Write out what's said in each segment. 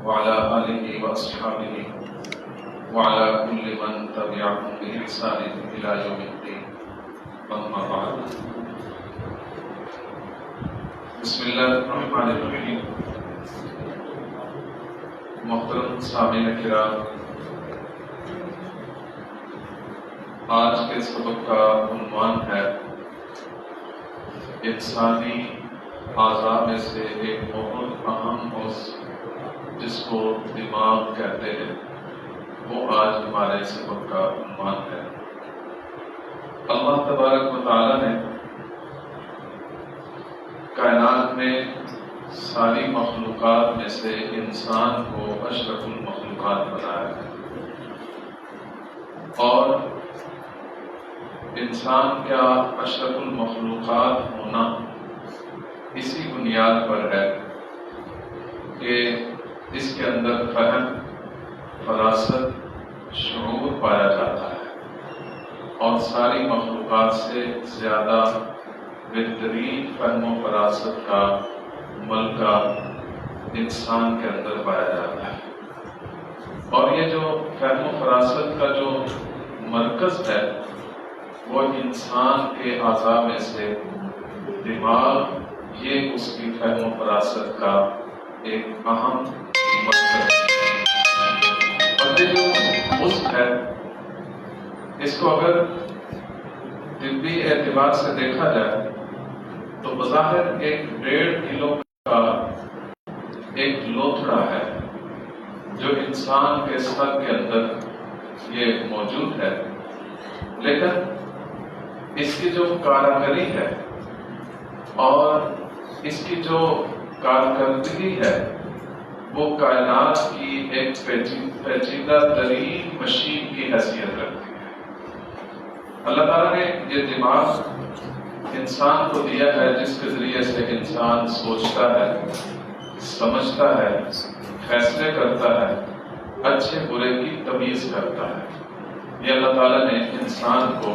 وعلى آله وأصحابه وعلى كل من تبعهم بإحسان إلى يوم الدين. أما بعد. بسم اللہ الرحمن الرحیم. محترم سامعین کرام، آج کے سبق کا عنوان ہے انسانی اعضاء میں سے ایک بہت اہم عضو جس کو دماغ کہتے ہیں، وہ آج ہمارے سبق کا عنوان ہے. اللہ تبارک و تعالی نے کائنات میں ساری مخلوقات میں سے انسان کو اشرف المخلوقات بنایا ہے، اور انسان کا اشرف المخلوقات ہونا اسی بنیاد پر ہے کہ اس کے اندر فہم، فراست، شعور پایا جاتا ہے، اور ساری مخلوقات سے زیادہ بہترین فہم و فراست کا ملکہ انسان کے اندر پایا جاتا ہے. اور یہ جو فہم و فراست کا جو مرکز ہے وہ انسان کے اعضاء میں سے دماغ، یہ اس کی فہم و فراست کا ایک اہم مرکز ہے. اور یہ جو عضو ہے اس کو اگر طبی اعتبار سے دیکھا جائے تو بظاہر ایک 1.5 کلو کا ایک لوتھڑا ہے جو انسان کے سر کے اندر یہ موجود ہے، لیکن اس کی جو کارکردگی ہے اور اس کی جو کارکردگی ہے وہ کائنات کی ایک پیچیدہ ترین مشین کی حیثیت رکھتی ہے. اللہ تعالیٰ نے یہ دماغ انسان کو دیا ہے جس کے ذریعے سے انسان سوچتا ہے، سمجھتا ہے، فیصلے کرتا ہے، اچھے برے کی تمیز کرتا ہے. یہ اللہ تعالیٰ نے انسان کو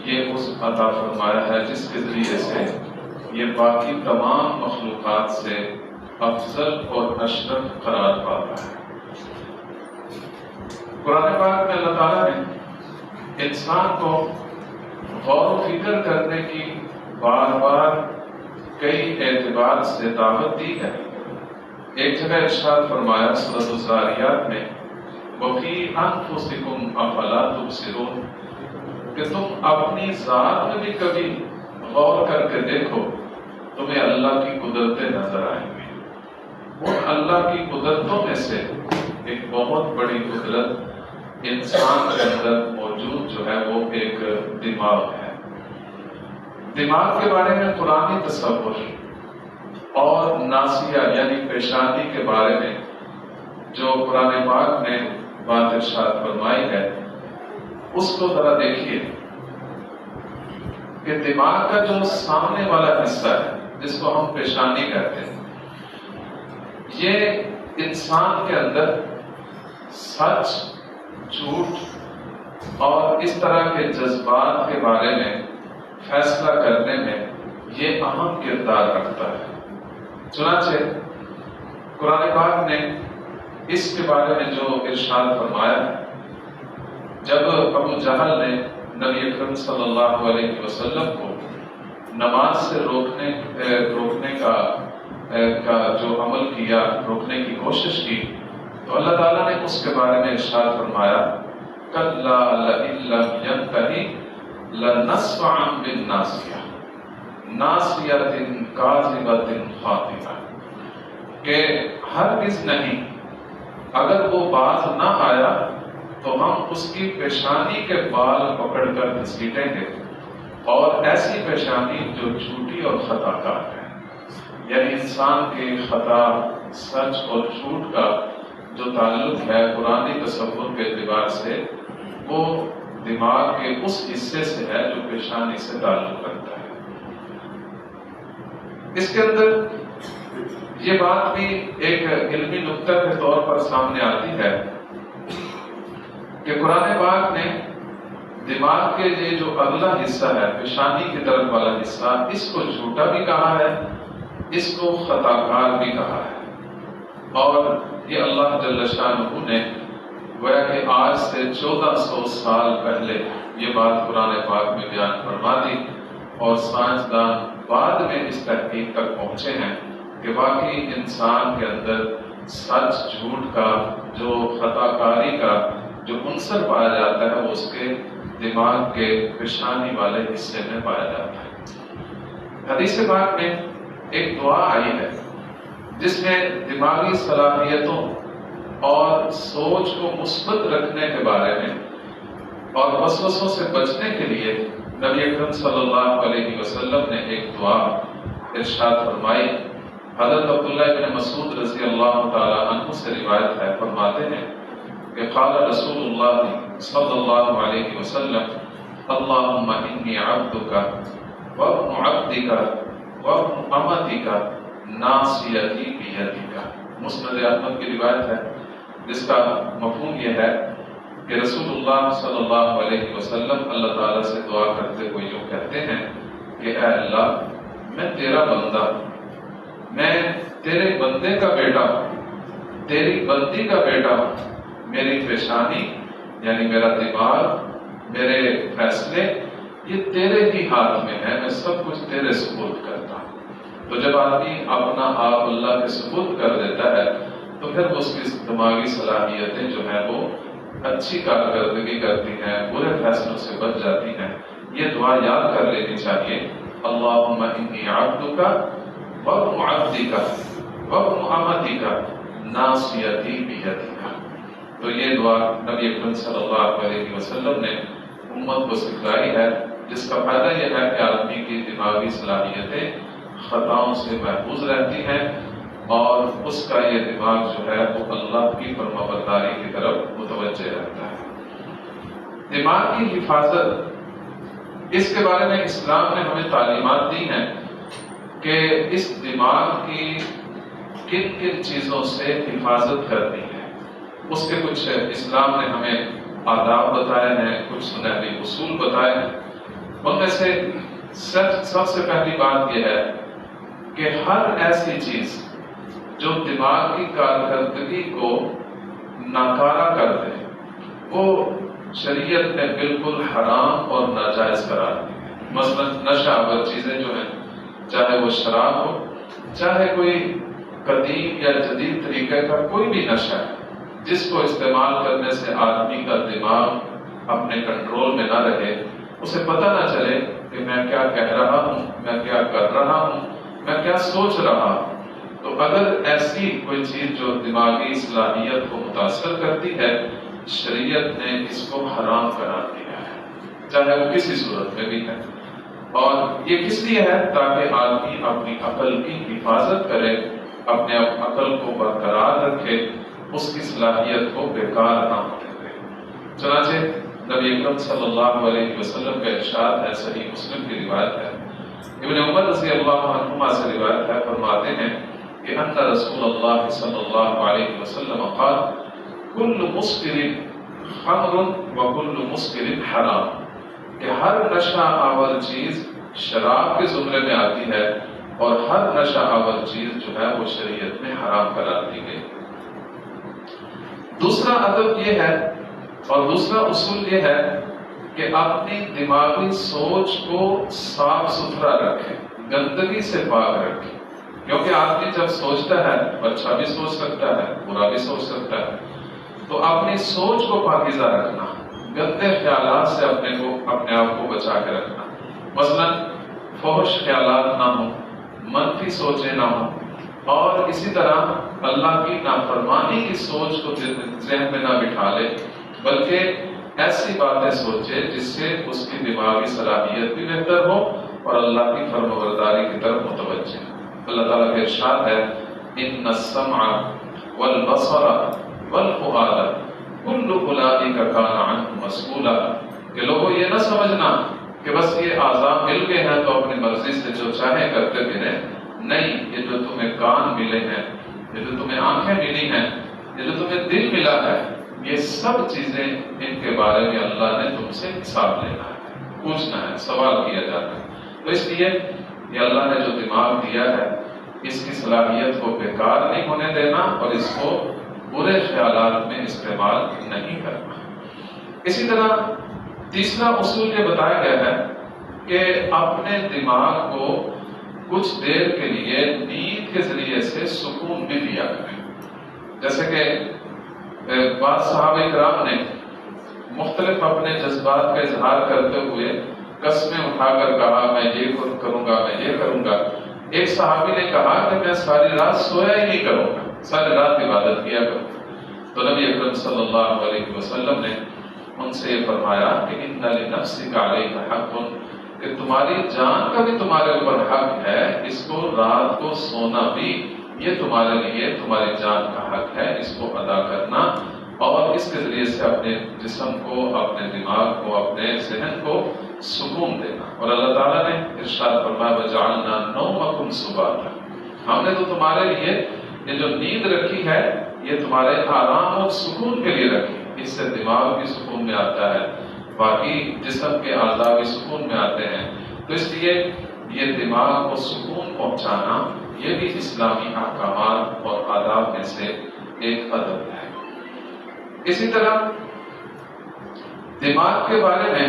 یہ عضو عطا فرمایا ہے جس کے ذریعے سے یہ باقی تمام مخلوقات سے افضل اور اشرف قرار پاتا ہے. قرآن پاک میں اللہ تعالیٰ نے انسان کو غور و فکر کرنے کی بار بار کئی اعتبار سے دعوت دی ہے. ایک جگہ ارشاد فرمایا سورۃ الذاریات میں، وَفِي أَنفُسِكُمْ أَفَلَا تُبْصِرُونَ، کہ تم اپنی ذات میں بھی کبھی غور کر کے دیکھو، تمہیں اللہ کی قدرتیں نظر آئیں گی. اور اللہ کی قدرتوں میں سے ایک بہت بڑی قدرت انسان کے اندر موجود جو ہے وہ ایک دماغ ہے. دماغ کے بارے میں قرآنی تصور اور ناسیہ یعنی پیشانی کے بارے میں جو قرآن پاک نے بات ارشاد فرمائی ہے اس کو ذرا دیکھیے کہ دماغ کا جو سامنے والا حصہ ہے جس کو ہم پیشانی کہتے ہیں، یہ انسان کے اندر سچ، جھوٹ اور اس طرح کے جذبات کے بارے میں فیصلہ کرنے میں یہ اہم کردار رکھتا ہے. چنانچہ قرآن پاک نے اس کے بارے میں جو ارشاد فرمایا ہے، جب ابو جہل نے نبی اکرم صلی اللہ علیہ وسلم کو نماز سے روکنے کا جو عمل کیا، روکنے کی کوشش کی، تو اللہ تعالیٰ نے اس کے بارے میں ارشاد فرمایا، کَلَّا لَئِن لَّمْ يَنْتَهِ لَنَسْفَعًا بِالنَّاصِيَةِ نَاصِيَةٍ كَاذِبَةٍ خَاطِئَةٍ، کہ ہرگز نہیں، اگر وہ باز نہ آیا تو ہم اس کی پیشانی کے بال پکڑ کر گھسیٹیں گے، اور ایسی پیشانی جو جھوٹی اور خطا کار ہے. یعنی انسان کے خطا، سچ اور جھوٹ کا جو تعلق ہے قرآنی تصور کے اعتبار سے وہ دماغ کے اس حصے سے ہے جو پیشانی سے تعلق رکھتا ہے. اس کے اندر یہ بات بھی ایک علمی نقطہ کے طور پر سامنے آتی ہے کہ قرآن پاک نے دماغ کے یہ جو اگلا حصہ ہے، پیشانی کی طرف والا حصہ، اس کو جھوٹا بھی کہا ہے، اس کو خطا کار بھی کہا ہے. اور یہ اللہ جل شانہ نے گویا کہ آج سے 1400 سال پہلے یہ بات قرآن پاک میں بیان فرما دی، اور سائنسدان بعد میں اس تحقیق تک پہنچے ہیں کہ واقعی انسان کے اندر سچ جھوٹ کا، جو خطا کاری کا جو عنصر پایا جاتا ہے وہ اس کے دماغ کے پیشانی والے حصے میں پایا جاتا ہے۔ حدیث پاک میں ایک دعا آئی ہے جس میں دماغی صلاحیتوں اور سوچ کو مثبت رکھنے کے بارے میں اور وسوسوں سے بچنے کے لیے نبی اکرم صلی اللہ علیہ وسلم نے ایک دعا ارشاد فرمائی۔ حضرت عبداللہ بن مسعود رضی اللہ تعالی عنہ سے روایت ہے، فرماتے ہیں کہ قال رسول اللہ صلی اللہ علیہ وسلم اللہم انی عبدک وابن عبدک وابن امتک ناصیتی بیدک۔ مسند احمد کی روایت ہے جس کا مفہوم یہ ہے کہ رسول اللہ صلی اللہ علیہ وسلم اللہ تعالیٰ سے دعا کرتے ہوئے یوں کہتے ہیں کہ اے اللہ، میں تیرا بندہ، میں تیرے بندے کا بیٹا ہوں، تیری بندی کا بیٹا ہوں، میری پیشانی یعنی میرا دماغ، میرے فیصلے یہ تیرے ہی ہاتھ میں ہے، میں سب کچھ تیرے سپرد کرتا ہوں۔ تو جب آدمی اپنا آپ اللہ کے سپرد کر دیتا ہے تو پھر اس کی دماغی صلاحیتیں جو ہیں وہ اچھی کارکردگی کرتی ہیں، برے فیصلوں سے بچ جاتی ہیں۔ یہ دعا یاد کر لینی چاہیے، اللہم انی عبدک وابن عبدک وابن امتک ناصیتی بیدک۔ تو یہ دعا نبی اکرم صلی اللہ علیہ وسلم نے امت کو سکھلائی ہے، جس کا فائدہ یہ ہے کہ آدمی کی دماغی صلاحیتیں خطاؤں سے محفوظ رہتی ہیں اور اس کا یہ دماغ جو ہے وہ اللہ کی فرمانبرداری کی طرف متوجہ رہتا ہے۔ دماغ کی حفاظت، اس کے بارے میں اسلام نے ہمیں تعلیمات دی ہیں کہ اس دماغ کی کن کن چیزوں سے حفاظت کرنی ہے۔ اس کے کچھ اسلام نے ہمیں آداب بتائے ہیں، کچھ سنہری اصول بتائے ہیں۔ ان میں سے سب سے پہلی بات یہ ہے کہ ہر ایسی چیز جو دماغ کی کارکردگی کو ناکارہ کر دے وہ شریعت نے بالکل حرام اور ناجائز قرار دی ہے۔ مثلا نشہ آور چیزیں جو ہیں، چاہے وہ شراب ہو، چاہے کوئی قدیم یا جدید طریقے کا کوئی بھی نشہ ہے جس کو استعمال کرنے سے آدمی کا دماغ اپنے کنٹرول میں نہ رہے، اسے پتہ نہ چلے کہ میں کیا کہہ رہا ہوں، میں کیا کر رہا ہوں، میں کیا سوچ رہا ہوں۔ تو اگر ایسی کوئی چیز جو دماغی صلاحیت کو متاثر کرتی ہے، شریعت نے اس کو حرام قرار دیا ہے، چاہے وہ کسی صورت میں بھی ہے۔ اور یہ کس لیے ہے؟ تاکہ آدمی اپنی عقل کی حفاظت کرے، اپنے عقل کو برقرار رکھے، اس کی صلاحیت کو بیکار نہ ہونے دے۔ چنانچہ نبی اکرم صلی اللہ علیہ وسلم کا ارشاد ہے، صحیح مسلم کی روایت ہے، ابن عمر رضی اللہ عنہما سے روایت ہے، فرماتے ہیں کہ ان رسول اللہ صلی اللہ علیہ وسلم قال کل مسکر خمر وکل مسکر حرام، کہ ہر نشہ آور چیز شراب کے زمرے میں آتی ہے اور ہر نشہ آور چیز جو ہے وہ شریعت میں حرام قرار دی گئی۔ دوسرا ادب یہ ہے اور دوسرا اصول یہ ہے کہ اپنی دماغی سوچ کو صاف ستھرا رکھیں، گندگی سے پاک رکھیں، کیونکہ آدمی جب سوچتا ہے اچھا بھی سوچ سکتا ہے، برا بھی سوچ سکتا ہے، تو اپنی سوچ کو پاکیزہ رکھنا، گندے خیالات سے اپنے آپ کو بچا کے رکھنا، مثلا فحش خیالات نہ ہوں، منفی سوچیں نہ ہوں، اور اسی طرح اللہ کی نافرمانی کی سوچ کو ذہن میں نہ بٹھا لے، بلکہ ایسی باتیں سوچے جس سے اس کی دماغی صلاحیت بھی بہتر ہو اور اللہ کی فرمانبرداری کی طرف متوجہ۔ اللہ تعالیٰ کا ارشاد ہے ان السمع والبصر والفؤاد کل اولئک کان عنہ مسئولا، کہ لوگوں یہ نہ سمجھنا کہ بس یہ اعضاء مل گئے ہیں تو اپنی مرضی سے جو چاہے کرتے پھریں، نہیں، یہ جو تمہیں کان ملے ہیں، یہ جو تمہیں آنکھیں ملی ہیں، یہ جو تمہیں دل ملا ہے، یہ سب چیزیں ان کے بارے میں اللہ نے تم سے حساب لینا ہے، پوچھنا ہے، سوال کیا جاتا ہے۔ تو اس لیے یہ اللہ نے جو دماغ دیا ہے، اس کی صلاحیت کو بیکار نہیں ہونے دینا اور اس کو برے خیالات میں استعمال نہیں کرنا۔ اسی طرح تیسرا اصول یہ بتایا گیا ہے کہ اپنے دماغ کو کچھ دیر کے لیے نیند کے ذریعے سے سکون بھی دیا کریں۔ جیسے کہ بعض صحابہ کرام نے مختلف اپنے جذبات کا اظہار کرتے ہوئے قسمیں اٹھا کر کہا میں یہ کروں گا، میں یہ کروں گا۔ ایک صحابی نے کہا کہ میں ساری رات سویا ہی نہیں کروں گا، ساری رات عبادت کیا کروں گا۔ تو نبی اکرم صلی اللہ علیہ وسلم نے ان سے یہ فرمایا کہ ان لنفسک علیک حق، کہ تمہاری جان کا بھی تمہارے اوپر حق ہے، اس کو رات کو سونا بھی یہ تمہارے لیے تمہاری جان کا حق ہے، اس کو ادا کرنا اور اس کے ذریعے سے اپنے جسم کو، اپنے دماغ کو، اپنے ذہن کو سکون دینا۔ اور اللہ تعالیٰ نے ارشاد فرمایا وجعلنا نومکم سباتا، ہم نے تو تمہارے لیے یہ جو نیند رکھی ہے یہ تمہارے آرام اور سکون کے لیے رکھی، اس سے دماغ بھی سکون میں آتا ہے، باقی جسم کے اعضاء بھی سکون میں آتے ہیں۔ تو اس لیے یہ دماغ کو سکون پہنچانا یہ بھی اسلامی احکامات اور آداب میں سے ایک ادب ہے۔ اسی طرح دماغ کے بارے میں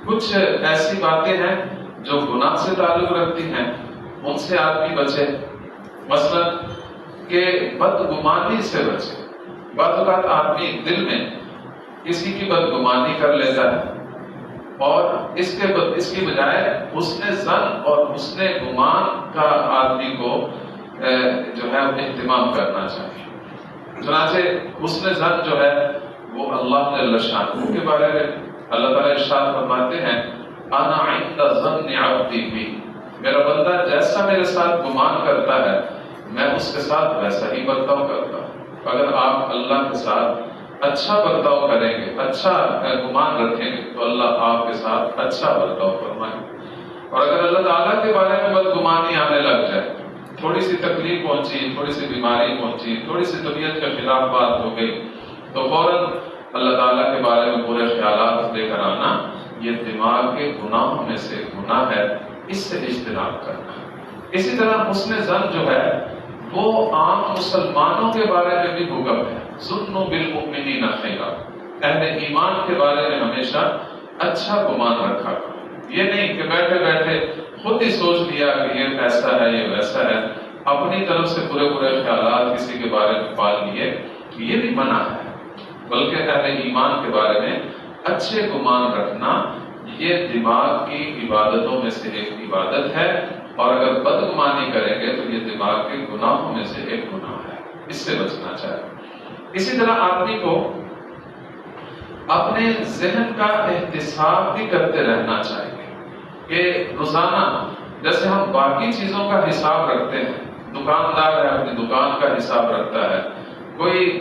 کچھ ایسی باتیں ہیں جو گناہ سے تعلق رکھتی ہیں، ان سے آدمی بچے۔ مثلا کہ بدگمانی سے بچے۔ بعض اوقات آدمی دل میں کسی کی بدگمانی کر لیتا ہے اور اس کی بجائے حسن ظن اور حسن گمان کا آدمی کو جو ہے اہتمام کرنا چاہیے۔ چنانچہ حسن ظن جو ہے وہ اللہ جل شانہ کے بارے میں اللہ تعالیٰ ارشاد فرماتے ہیں انا عند ظن عبدی بی، میرا بندہ جیسا میرے ساتھ گمان کرتا ہے میں اس کے ساتھ ویسا ہی برتاؤ کرتا ہوں۔ اگر آپ اللہ کے ساتھ اچھا برتاؤ کریں گے، اچھا گمان رکھیں گے تو اللہ آپ کے ساتھ اچھا برتاؤ فرمائیں گے۔ اور اگر اللہ تعالیٰ کے بارے میں بدگمانی آنے لگ جائے، تھوڑی سی تکلیف پہنچی، تھوڑی سی بیماری پہنچی، تھوڑی سی طبیعت کے خلاف بات ہو گئی تو فوراً اللہ تعالیٰ کے بارے میں برے خیالات لے کر آنا، یہ دماغ کے گناہوں میں سے گناہ ہے، اس سے اجتناب کرنا۔ اسی طرح حسن ظن جو ہے وہ عام مسلمانوں کے بارے میں بھی حکم ہے، ظنوا بالمؤمنین خیرا، اہل ایمان کے بارے میں ہمیشہ اچھا گمان رکھا کرو۔ یہ نہیں کہ بیٹھے بیٹھے خود ہی سوچ لیا کہ یہ ایسا ہے یہ ویسا ہے، اپنی طرف سے برے برے خیالات کسی کے بارے میں پال لیے، یہ بھی منع ہے۔ بلکہ اہل ایمان کے بارے میں اچھے گمان رکھنا یہ دماغ کی عبادتوں میں سے ایک عبادت ہے، اور اگر بدگمانی کریں گے تو یہ دماغ کے گناہوں میں سے ایک گناہ ہے، اس سے بچنا چاہیے۔ اسی طرح آدمی کو اپنے ذہن کا احتساب بھی کرتے رہنا چاہیے کہ روزانہ جیسے ہم باقی چیزوں کا حساب رکھتے ہیں، دکاندار ہے اپنی دکان کا حساب رکھتا ہے، کوئی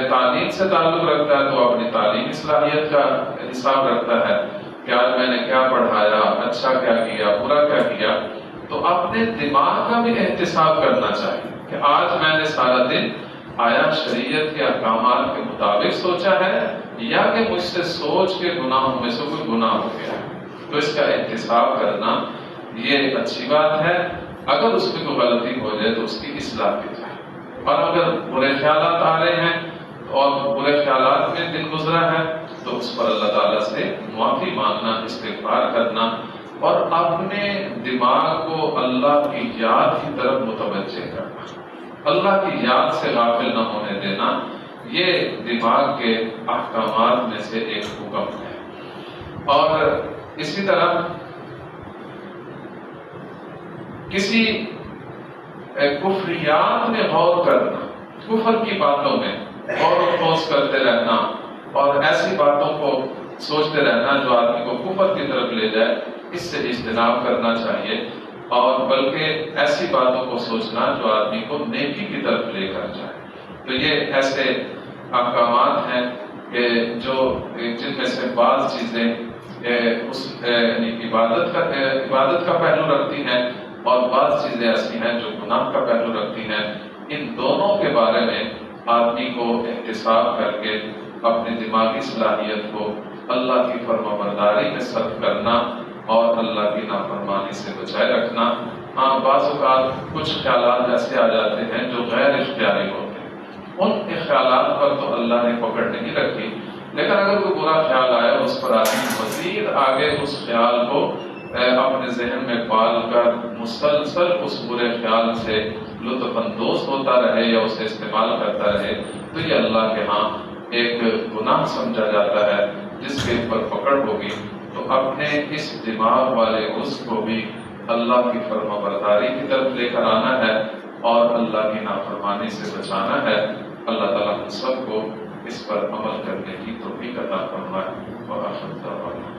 تعلیم سے تعلق رکھتا ہے تو اپنی تعلیمی صلاحیت کا حساب رکھتا ہے کہ آج میں نے کیا پڑھایا، اچھا کیا کیا، برا کیا کیا۔ تو اپنے دماغ کا بھی احتساب کرنا چاہیے کہ آج میں نے سارا دن آیا شریعت کے احکامات کے مطابق سوچا ہے یا کہ مجھ سے سوچ کے گناہوں میں سے کوئی گناہ ہو گیا ہے۔ تو اس کا احتساب کرنا یہ اچھی بات ہے، اگر اس میں کوئی غلطی ہو جائے تو اس کی اصلاح کی جائے، اور اگر برے خیالات آ رہے ہیں اور برے خیالات میں دن گزرا ہے تو اس پر اللہ تعالیٰ سے معافی مانگنا، استغفار کرنا اور اپنے دماغ کو اللہ کی یاد کی طرف متوجہ کرنا، اللہ کی یاد سے غافل نہ ہونے دینا، یہ دماغ کے احکامات میں سے ایک حکم ہے۔ اور اسی طرح کسی کفریات میں غور کرنا، کفر کی باتوں میں غور و خوض کرتے رہنا اور ایسی باتوں کو سوچتے رہنا جو آدمی کو کفر کی طرف لے جائے، اس سے اجتناب کرنا چاہیے، اور بلکہ ایسی باتوں کو سوچنا جو آدمی کو نیکی کی طرف لے کر جائے۔ تو یہ ایسے احکامات ہیں کہ جن میں سے بعض چیزیں عبادت کا پہلو رکھتی ہیں اور بعض چیزیں ایسی ہیں جو گناہ کا پہلو رکھتی ہیں۔ ان دونوں کے بارے میں آدمی کو احتساب کر کے اپنی دماغی صلاحیت کو اللہ کی فرما برداری میں صرف کرنا اور اللہ کی نافرمانی سے بچائے رکھنا ہاں بعض اوقات کچھ خیالات ایسے آ جاتے ہیں جو غیر اختیاری ہوتے ہیں، ان خیالات پر تو اللہ نے پکڑ نہیں رکھی، لیکن اگر کوئی برا خیال آئے اس پر آدمی مزید آگے اس خیال کو اپنے ذہن میں پال کر مسلسل اس برے خیال سے لطف اندوز ہوتا رہے یا اسے استعمال کرتا رہے، تو یہ اللہ کے ہاں ایک گناہ سمجھا جاتا ہے جس کے اوپر پکڑ ہوگی۔ تو اپنے اس دماغ والے اس کو بھی اللہ کی فرما برداری کی طرف لے کر آنا ہے اور اللہ کی نافرمانی سے بچانا ہے۔ اللہ تعالیٰ ہم سب کو اس پر عمل کرنے کی توفیق عطا فرمائے۔ وآخر دعوانا